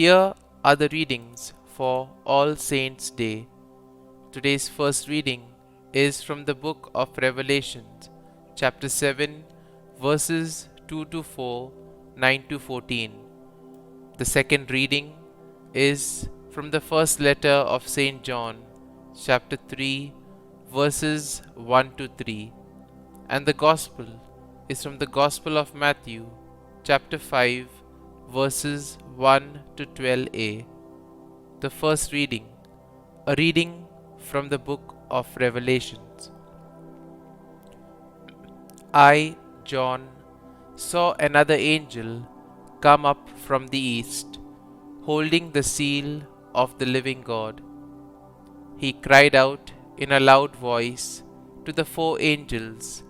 Here are the readings for All Saints' Day. Today's first reading is from the book of Revelation, chapter 7, verses 2 to 4, 9 to 14. The second reading is from the first letter of St. John, chapter 3, verses 1 to 3. And the Gospel is from the Gospel of Matthew, chapter 5, verses 1 to 12a. The first reading, a reading from the book of Revelations. I, John, saw another angel come up from the east, holding the seal of the living God. He cried out in a loud voice to the four angels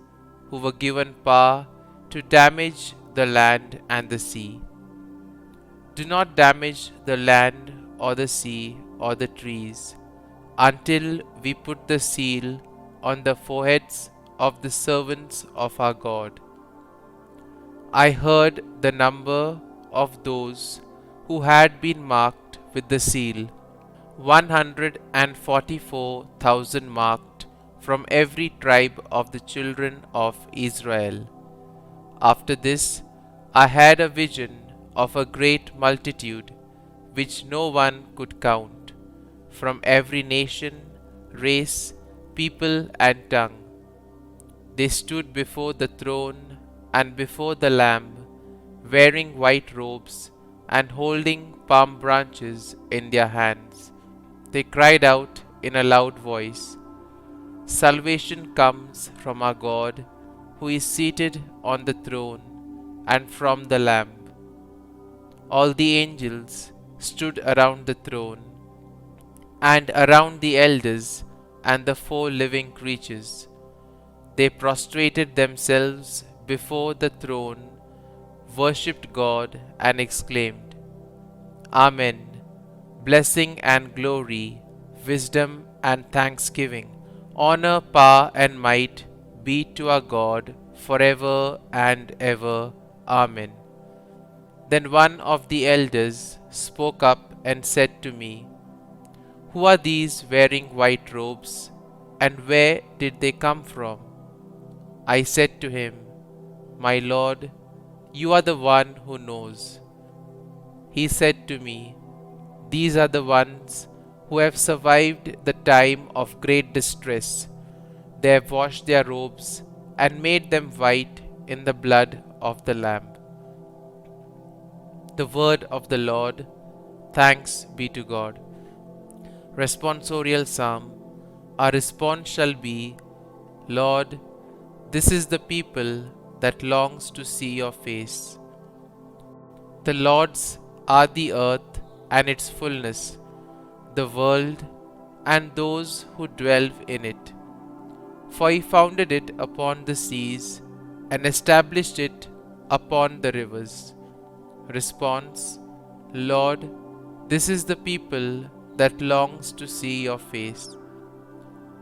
who were given power to damage the land and the sea. Do not damage the land or the sea or the trees until we put the seal on the foreheads of the servants of our God. I heard the number of those who had been marked with the seal, 144,000 marked from every tribe of the children of Israel. After this, I had a vision of a great multitude, which no one could count, from every nation, race, people, and tongue. They stood before the throne and before the Lamb, wearing white robes and holding palm branches in their hands. They cried out in a loud voice, "Salvation comes from our God, who is seated on the throne, and from the Lamb." All the angels stood around the throne, and around the elders and the four living creatures. They prostrated themselves before the throne, worshipped God, and exclaimed, "Amen. Blessing and glory, wisdom and thanksgiving, honor, power, and might be to our God forever and ever. Amen." Then one of the elders spoke up and said to me, "Who are these wearing white robes, and where did they come from?" I said to him, "My Lord, you are the one who knows." He said to me, "These are the ones who have survived the time of great distress. They have washed their robes and made them white in the blood of the Lamb." The word of the Lord. Thanks be to God. Responsorial Psalm. Our response shall be, "Lord, this is the people that longs to see your face." The Lord's are the earth and its fullness, the world and those who dwell in it. For he founded it upon the seas and established it upon the rivers. Response: Lord, this is the people that longs to see your face.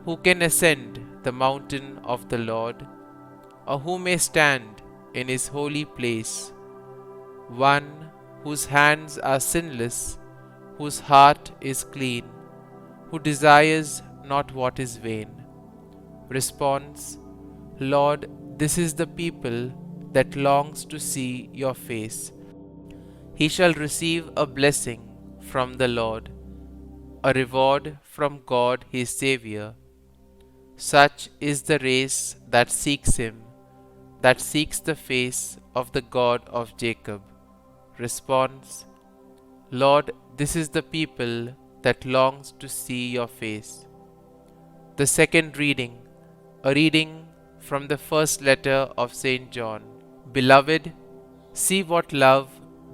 Who can ascend the mountain of the Lord, or who may stand in his holy place? One whose hands are sinless, whose heart is clean, who desires not what is vain. Response: Lord, this is the people that longs to see your face. He shall receive a blessing from the Lord, a reward from God his Xavier. Such is the race that seeks him, that seeks the face of the God of Jacob. Response: Lord, this is the people that longs to see your face. The second reading, a reading from the first letter of St. John. Beloved, see what love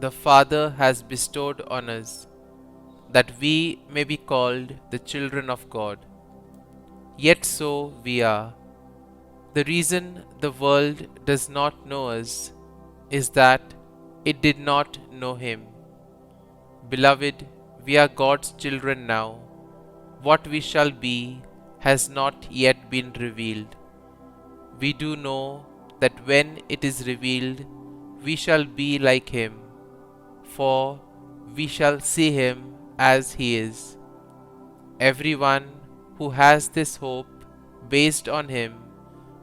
the Father has bestowed on us, that we may be called the children of God. Yet so we are. The reason the world does not know us is that it did not know him. Beloved, we are God's children now. What we shall be has not yet been revealed. We do know that when it is revealed, we shall be like him, for we shall see him as he is. Everyone who has this hope based on him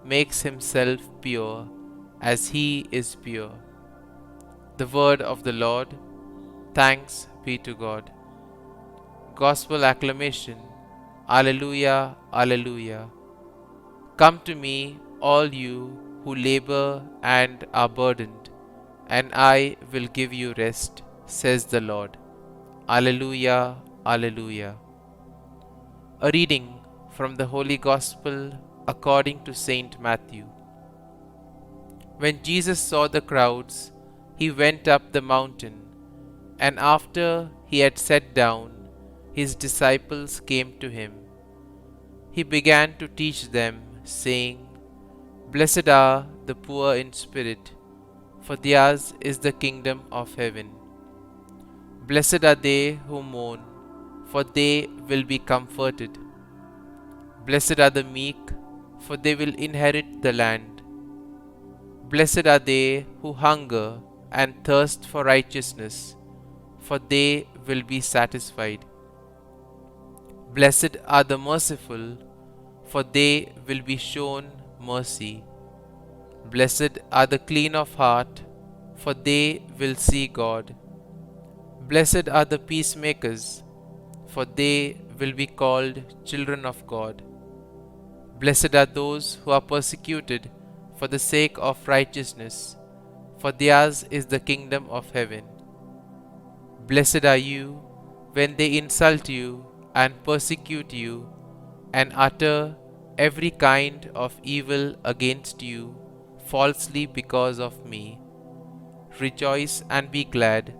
makes himself pure as he is pure. The word of the Lord. Thanks be to God. Gospel acclamation. Alleluia, Alleluia. Come to me, all you who labor and are burdened, and I will give you rest, says the Lord. Alleluia, Alleluia. A reading from the Holy Gospel according to Saint Matthew. When Jesus saw the crowds, he went up the mountain, and after he had sat down, his disciples came to him. He began to teach them, saying, Blessed are the poor in spirit, for theirs is the kingdom of heaven. Blessed are they who mourn, for they will be comforted. Blessed are the meek, for they will inherit the land. Blessed are they who hunger and thirst for righteousness, for they will be satisfied. Blessed are the merciful, for they will be shown mercy. Blessed are the clean of heart, for they will see God. Blessed are the peacemakers, for they will be called children of God. Blessed are those who are persecuted for the sake of righteousness, for theirs is the kingdom of heaven. Blessed are you when they insult you and persecute you, and utter every kind of evil against you falsely because of me. Rejoice and be glad,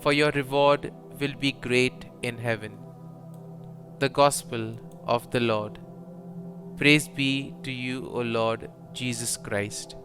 for your reward will be great in heaven. The Gospel of the Lord. Praise be to you, O Lord Jesus Christ.